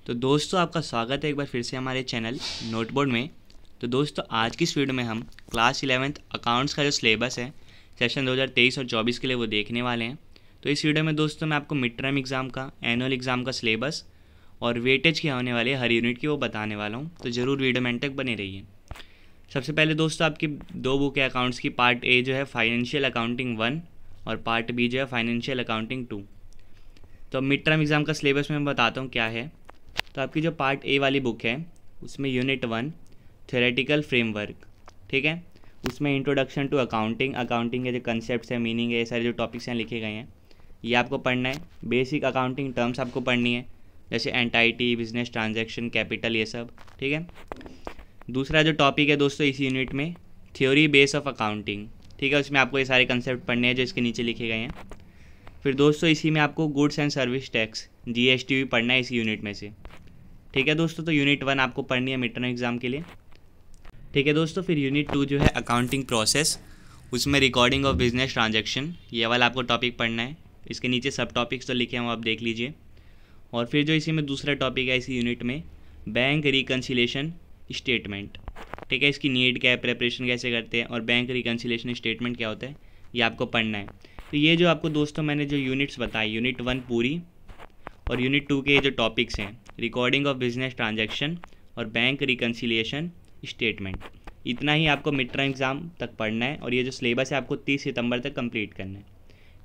तो दोस्तों आपका स्वागत है एक बार फिर से हमारे चैनल नोटबोर्ड में। तो दोस्तों आज की इस वीडियो में हम क्लास 11th अकाउंट्स का जो सिलेबस है सेशन 2023 और 24 के लिए वो देखने वाले हैं। तो इस वीडियो में दोस्तों मैं आपको मिड टर्म एग्ज़ाम का, एनुअल एग्ज़ाम का सिलेबस और वेटेज क्या होने वाली है हर यूनिट की वो बताने वाला हूँ। तो ज़रूर वीडियो में एंड तक बने रहिए। सबसे पहले दोस्तों आपकी दो बुक है अकाउंट्स की। पार्ट ए जो है फाइनेंशियल अकाउंटिंग 1 और पार्ट बी जो है फाइनेंशियल अकाउंटिंग 2। तो मिड टर्म एग्ज़ाम का सिलेबस मैं बताता हूँ क्या है। तो आपकी जो पार्ट ए वाली बुक है उसमें यूनिट 1 थ्योरेटिकल फ्रेमवर्क, ठीक है, उसमें इंट्रोडक्शन टू अकाउंटिंग, अकाउंटिंग के जो कंसेप्ट्स है, मीनिंग है, ये सारे जो टॉपिक्स हैं लिखे गए हैं ये आपको पढ़ना है। बेसिक अकाउंटिंग टर्म्स आपको पढ़नी है जैसे एंटाइटी, बिजनेस ट्रांजैक्शन, कैपिटल, ये सब, ठीक है। दूसरा जो टॉपिक है दोस्तों इस यूनिट में थ्योरी बेस ऑफ अकाउंटिंग, ठीक है, उसमें आपको ये सारे कंसेप्ट पढ़ने हैं जो इसके नीचे लिखे गए हैं। फिर दोस्तों इसी में आपको goods and service tax GST भी पढ़ना है इस यूनिट में से, ठीक है दोस्तों। तो यूनिट 1 आपको पढ़नी है मिड टर्म एग्ज़ाम के लिए, ठीक है दोस्तों। फिर यूनिट 2 जो है अकाउंटिंग प्रोसेस, उसमें रिकॉर्डिंग ऑफ बिजनेस ट्रांजैक्शन, ये वाला आपको टॉपिक पढ़ना है। इसके नीचे सब टॉपिक्स तो लिखे हैं वो आप देख लीजिए। और फिर जो इसी में दूसरा टॉपिक है इसी यूनिट में बैंक रिकन्सिलेशन स्टेटमेंट, ठीक है, इसकी नीड क्या है, प्रेपरेशन कैसे करते हैं और बैंक रिकन्सिलेशन स्टेटमेंट क्या होता है ये आपको पढ़ना है। तो ये जो आपको दोस्तों मैंने जो यूनिट्स बताई, यूनिट 1 पूरी और यूनिट 2 के जो टॉपिक्स हैं रिकॉर्डिंग ऑफ बिजनेस ट्रांजैक्शन और बैंक रिकन्सिलिएशन स्टेटमेंट, इतना ही आपको मिड टर्म एग्ज़ाम तक पढ़ना है। और ये जो सिलेबस है आपको 30 सितंबर तक कंप्लीट करना है,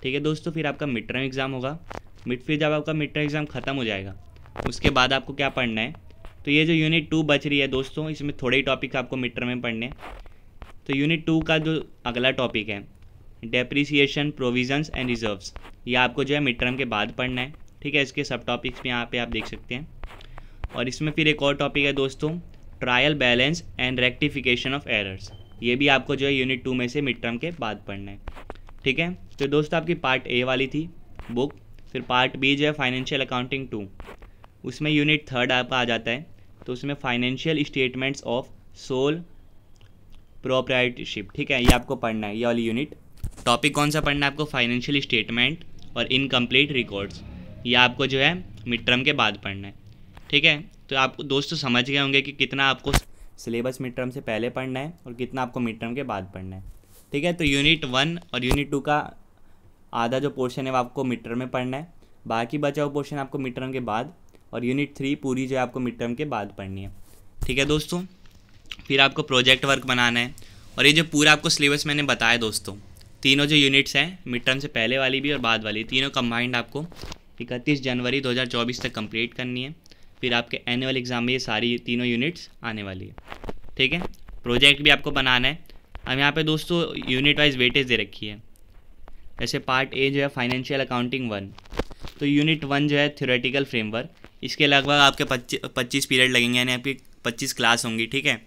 ठीक है दोस्तों। फिर आपका मिड टर्म एग्ज़ाम होगा। फिर जब आपका मिड टर्म एग्ज़ाम ख़त्म हो जाएगा उसके बाद आपको क्या पढ़ना है, तो ये जो यूनिट 2 बच रही है दोस्तों इसमें थोड़े ही टॉपिक आपको मिड टर्म में पढ़ने हैं। तो यूनिट 2 का जो अगला टॉपिक है डेप्रिसिएशन, प्रोविजंस एंड रिजर्व्स, ये आपको जो है मिड टर्म के बाद पढ़ना है, ठीक है। इसके सब टॉपिक्स भी यहाँ पे आप देख सकते हैं। और इसमें फिर एक और टॉपिक है दोस्तों trial balance and rectification of errors, ये भी आपको जो है यूनिट 2 में से मिड टर्म के बाद पढ़ना है, ठीक है। तो दोस्तों आपकी पार्ट ए वाली थी बुक। फिर पार्ट बी जो है फाइनेंशियल अकाउंटिंग 2, उसमें यूनिट 3 आपका आ जाता है। तो उसमें financial statements of sole proprietorship, ठीक है, ये आपको पढ़ना है। ये वाली यूनिट टॉपिक कौन सा पढ़ना है आपको, फाइनेंशियल स्टेटमेंट और इनकम्प्लीट रिकॉर्ड्स, ये आपको जो है मिड टर्म के बाद पढ़ना है, ठीक है। तो आप दोस्तों समझ गए होंगे कि कितना आपको सिलेबस मिड टर्म से पहले पढ़ना है और कितना आपको मिड टर्म के बाद पढ़ना है, ठीक है। तो यूनिट 1 और यूनिट 2 का आधा जो पोर्शन है वो आपको मिड टर्म में पढ़ना है, बाकी बचा हुआ पोर्शन आपको मिड टर्म के बाद, और यूनिट 3 पूरी जो है आपको मिड टर्म के बाद पढ़नी है, ठीक है दोस्तों। फिर आपको प्रोजेक्ट वर्क बनाना है। और ये जो पूरा आपको सिलेबस मैंने बताया दोस्तों, तीनों जो यूनिट्स हैं मिड टर्म से पहले वाली भी और बाद वाली, तीनों कंबाइंड आपको 31 जनवरी 2024 तक कंप्लीट करनी है। फिर आपके एनुअल एग्ज़ाम में ये सारी तीनों यूनिट्स आने वाली है, ठीक है। प्रोजेक्ट भी आपको बनाना है। अब यहाँ पे दोस्तों यूनिट वाइज वेटेज दे रखी है। जैसे पार्ट ए जो है फाइनेंशियल अकाउंटिंग 1, तो यूनिट 1 जो है थ्योरेटिकल फ्रेमवर्क, इसके लगभग आपके 25 पीरियड लगेंगे, यानी आपकी 25 क्लास होंगी, ठीक है।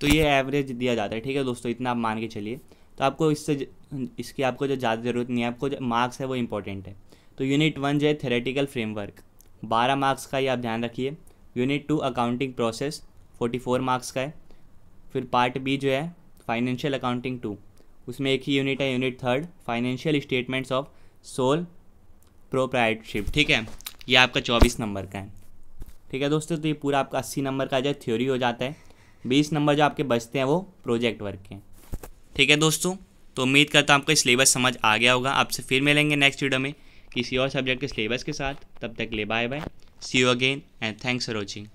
तो ये एवरेज दिया जाता है, ठीक है दोस्तों, इतना आप मान के चलिए। तो आपको इसकी आपको जो ज़्यादा ज़रूरत नहीं है, आपको जो मार्क्स है वो इंपॉर्टेंट है। तो यूनिट 1 जो है थ्योरेटिकल फ्रेमवर्क 12 मार्क्स का, ये आप ध्यान रखिए। यूनिट 2 अकाउंटिंग प्रोसेस 44 मार्क्स का है। फिर पार्ट बी जो है फाइनेंशियल अकाउंटिंग 2, उसमें एक ही यूनिट है, unit 3 financial statements of sole proprietorship, ठीक है, ये आपका 24 नंबर का है, ठीक है दोस्तों। तो ये पूरा आपका 80 नंबर का जो थ्योरी हो जाता है। 20 नंबर जो आपके बचते हैं वो प्रोजेक्ट वर्क के, ठीक है दोस्तों। तो उम्मीद करता हूँ आपको सिलेबस समझ आ गया होगा। आपसे फिर मिलेंगे नेक्स्ट वीडियो में किसी और सब्जेक्ट के सिलेबस के साथ। तब तक ले bye bye, see you again and thanks for watching.